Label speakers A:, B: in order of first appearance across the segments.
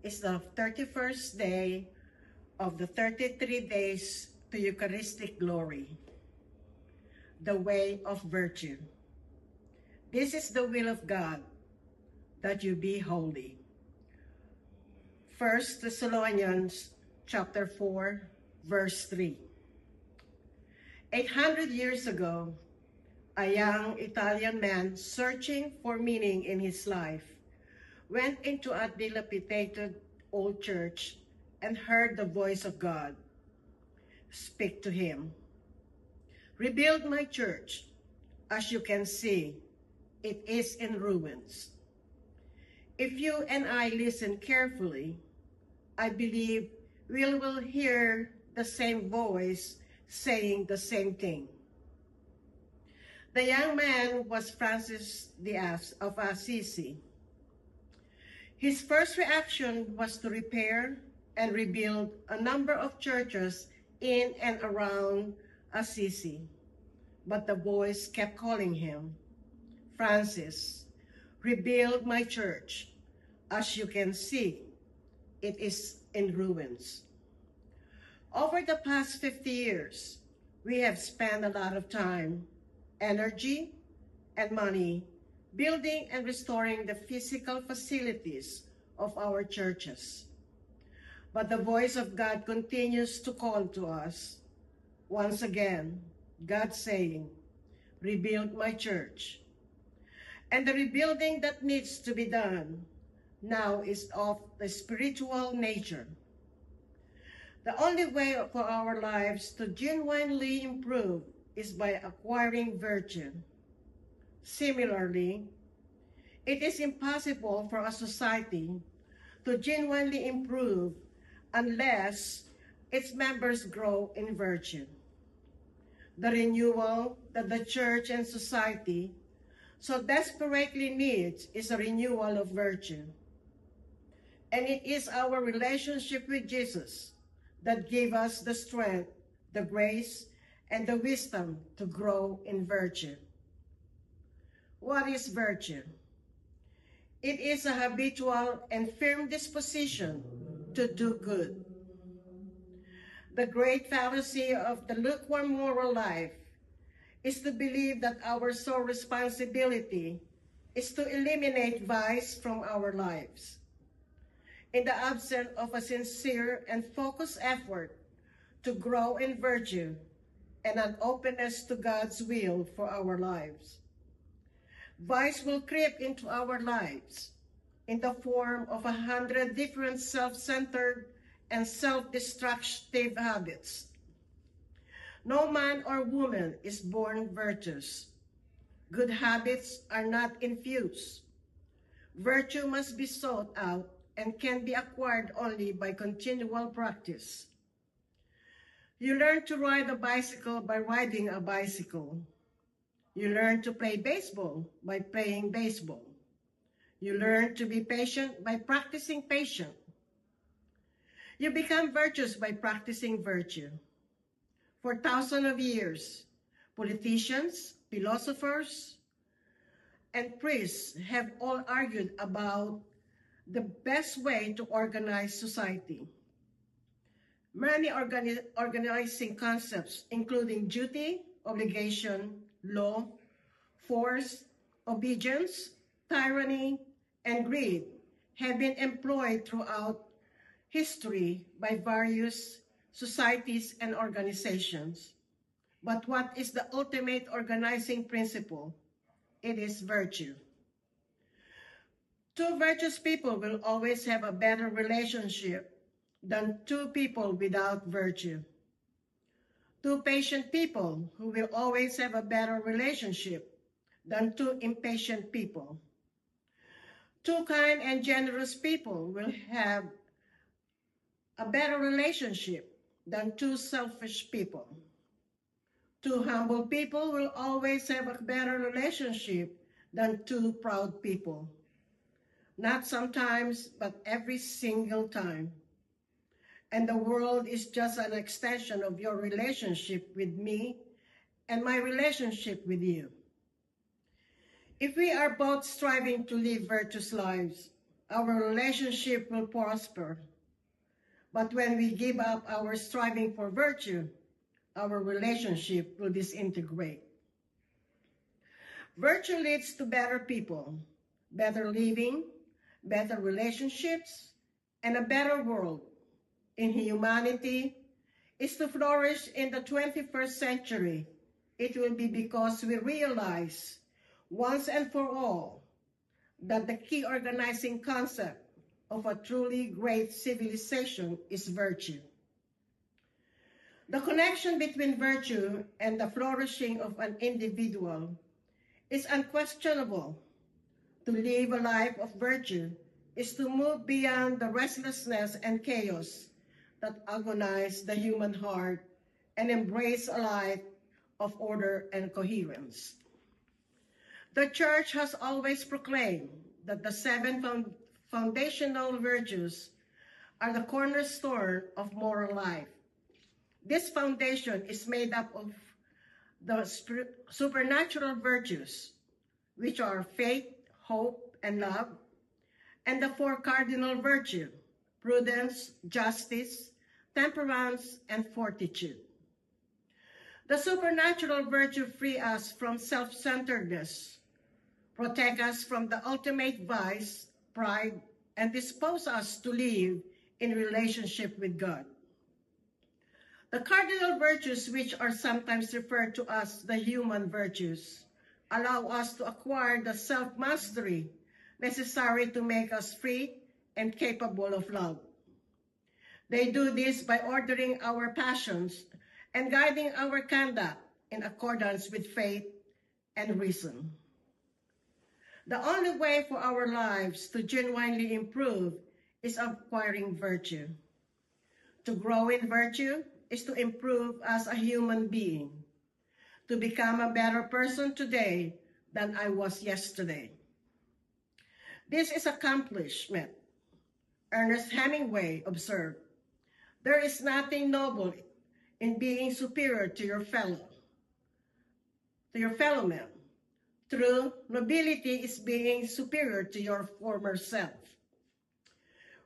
A: is the 31st day of the 33 days to Eucharistic glory, the way of virtue. This is the will of God, that you be holy. 1 Thessalonians chapter 4, verse 3. 800 years ago, a young Italian man searching for meaning in his life went into a dilapidated old church and heard the voice of God speak to him. Rebuild my church. As you can see, it is in ruins. If you and I listen carefully, I believe we will hear the same voice saying the same thing. The young man was Francis of Assisi. His first reaction was to repair and rebuild a number of churches in and around Assisi. But the voice kept calling him, Francis, rebuild my church. As you can see, it is in ruins. Over the past 50 years, we have spent a lot of time, energy, and money building and restoring the physical facilities of our churches. But the voice of God continues to call to us. Once again, God saying, rebuild my church. And the rebuilding that needs to be done now is of the spiritual nature. The only way for our lives to genuinely improve is by acquiring virtue. Similarly, it is impossible for a society to genuinely improve unless its members grow in virtue. The renewal that the church and society so desperately needs is a renewal of virtue. And it is our relationship with Jesus that gave us the strength, the grace, and the wisdom to grow in virtue. What is virtue? It is a habitual and firm disposition to do good. The great fallacy of the lukewarm moral life is to believe that our sole responsibility is to eliminate vice from our lives. In the absence of a sincere and focused effort to grow in virtue and an openness to God's will for our lives, vice will creep into our lives in the form of 100 different self-centered and self-destructive habits. No man or woman is born virtuous. Good habits are not infused. Virtue must be sought out and can be acquired only by continual practice. You learn to ride a bicycle by riding a bicycle. You learn to play baseball by playing baseball. You learn to be patient by practicing patience. You become virtuous by practicing virtue. For thousands of years, politicians, philosophers, and priests have all argued about the best way to organize society. Many organizing concepts, including duty, obligation, law, force, obedience, tyranny, and greed, have been employed throughout history by various societies and organizations. But what is the ultimate organizing principle? It is virtue. Two virtuous people will always have a better relationship than two people without virtue. Two patient people who will always have a better relationship than two impatient people. Two kind and generous people will have a better relationship than two selfish people. Two humble people will always have a better relationship than two proud people. Not sometimes, but every single time. And the world is just an extension of your relationship with me and my relationship with you. If we are both striving to live virtuous lives, our relationship will prosper. But when we give up our striving for virtue, our relationship will disintegrate. Virtue leads to better people, better living, better relationships, and a better world. In humanity is to flourish in the 21st century. It will be because we realize once and for all that the key organizing concept of a truly great civilization is virtue. The connection between virtue and the flourishing of an individual is unquestionable. To live a life of virtue is to move beyond the restlessness and chaos that agonize the human heart and embrace a life of order and coherence. The Church has always proclaimed that the seven foundational virtues are the cornerstone of moral life. This foundation is made up of the supernatural virtues, which are faith, hope, and love, and the four cardinal virtues, prudence, justice, temperance, and fortitude. The supernatural virtue free us from self-centeredness, protect us from the ultimate vice, pride, and dispose us to live in relationship with God. The cardinal virtues, which are sometimes referred to as the human virtues, allow us to acquire the self-mastery necessary to make us free and capable of love. They do this by ordering our passions and guiding our conduct in accordance with faith and reason. The only way for our lives to genuinely improve is acquiring virtue. To grow in virtue is to improve as a human being, to become a better person today than I was yesterday. This is accomplishment. Ernest Hemingway observed, "There is nothing noble in being superior to your fellow man. True nobility is being superior to your former self."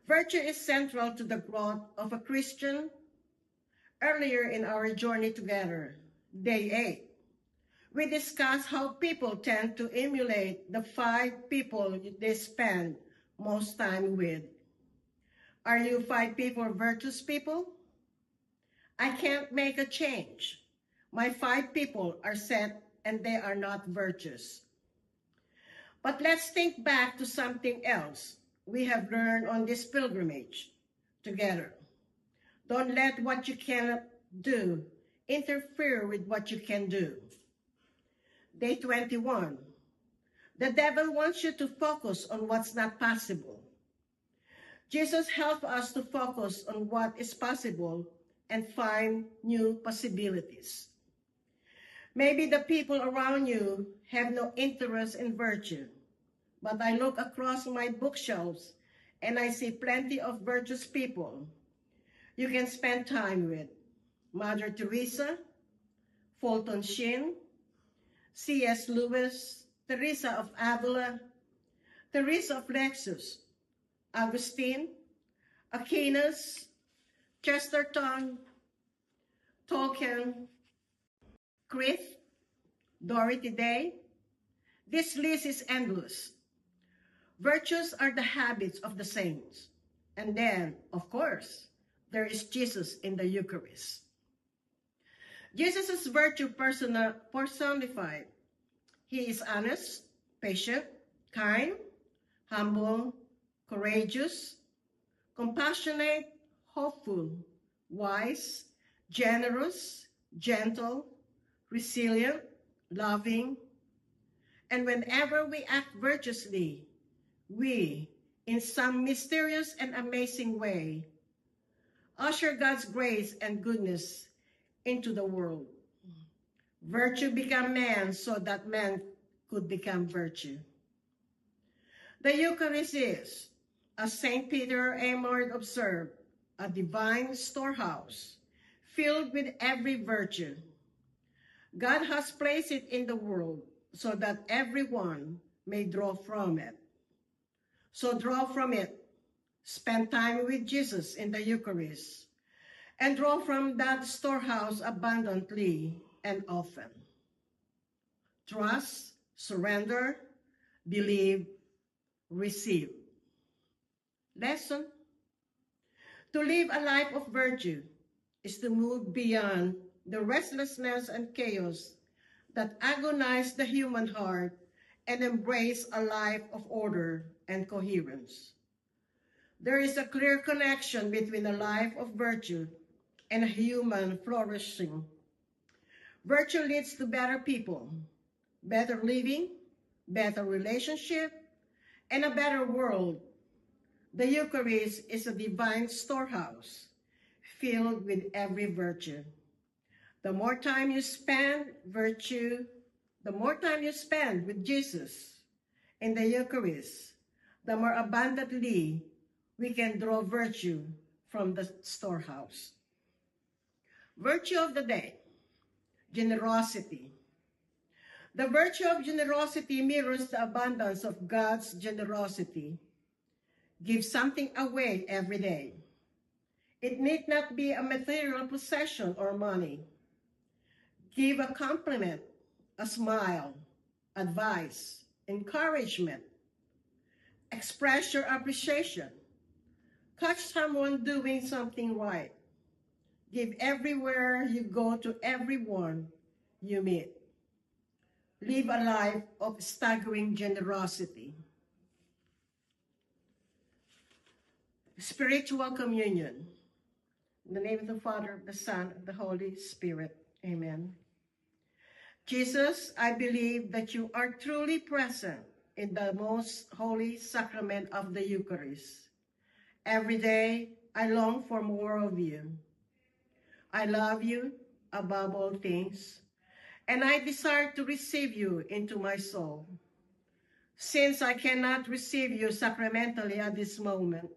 A: Virtue is central to the growth of a Christian. Earlier in our journey together, Day 8, we discussed how people tend to emulate the 5 people they spend most time with. Are you 5 people virtuous people? I can't make a change. My 5 people are set and they are not virtuous. But let's think back to something else we have learned on this pilgrimage together. Don't let what you cannot do interfere with what you can do. Day 21. The devil wants you to focus on what's not possible. Jesus helped us to focus on what is possible and find new possibilities. Maybe the people around you have no interest in virtue, but I look across my bookshelves and I see plenty of virtuous people you can spend time with. Mother Teresa, Fulton Sheen, C.S. Lewis, Teresa of Avila, Teresa of Lexus, Augustine, Aquinas, Chesterton, Tolkien, Christ, Dorothy Day. This list is endless. Virtues are the habits of the saints. And then, of course, there is Jesus in the Eucharist. Jesus' virtue personified. He is honest, patient, kind, humble, courageous, compassionate, hopeful, wise, generous, gentle, resilient, loving. And whenever we act virtuously, we, in some mysterious and amazing way, usher God's grace and goodness into the world. Virtue became man so that man could become virtue. The Eucharist is, as St. Peter Amord observed, a divine storehouse filled with every virtue. God has placed it in the world so that everyone may draw from it. So draw from it. Spend time with Jesus in the Eucharist, and draw from that storehouse abundantly and often. Trust, surrender, believe, receive. Lesson: to live a life of virtue is to move beyond the restlessness and chaos that agonize the human heart and embrace a life of order and coherence. There is a clear connection between a life of virtue and a human flourishing. Virtue leads to better people, better living, better relationship, and a better world. The Eucharist is a divine storehouse filled with every virtue. The more time you spend with Jesus in the Eucharist, the more abundantly we can draw virtue from the storehouse. Virtue of the day: generosity. The virtue of generosity mirrors the abundance of God's generosity. Give something away every day. It need not be a material possession or money. Give a compliment, a smile, advice, encouragement. Express your appreciation. Catch someone doing something right. Give everywhere you go to everyone you meet. Live a life of staggering generosity. Spiritual communion. In the name of the Father, the Son, and the Holy Spirit. Amen. Jesus, I believe that you are truly present in the most holy sacrament of the Eucharist. Every day, I long for more of you. I love you above all things, and I desire to receive you into my soul. Since I cannot receive you sacramentally at this moment,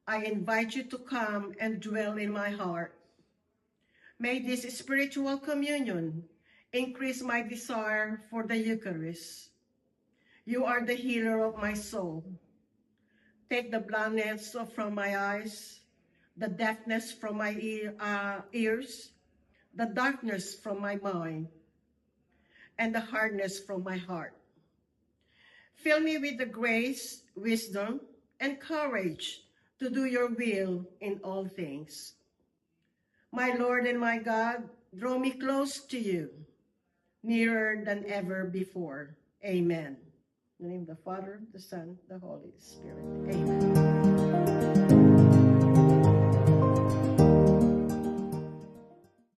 A: I invite you to come and dwell in my heart. May this spiritual communion increase my desire for the Eucharist. You are the healer of my soul. Take the blindness from my eyes, the deafness from my ears, the darkness from my mind, and the hardness from my heart. Fill me with the grace, wisdom, and courage to do your will in all things. My Lord and my God, draw me close to you, nearer than ever before. Amen. In the name of the Father, the Son, the Holy Spirit. Amen.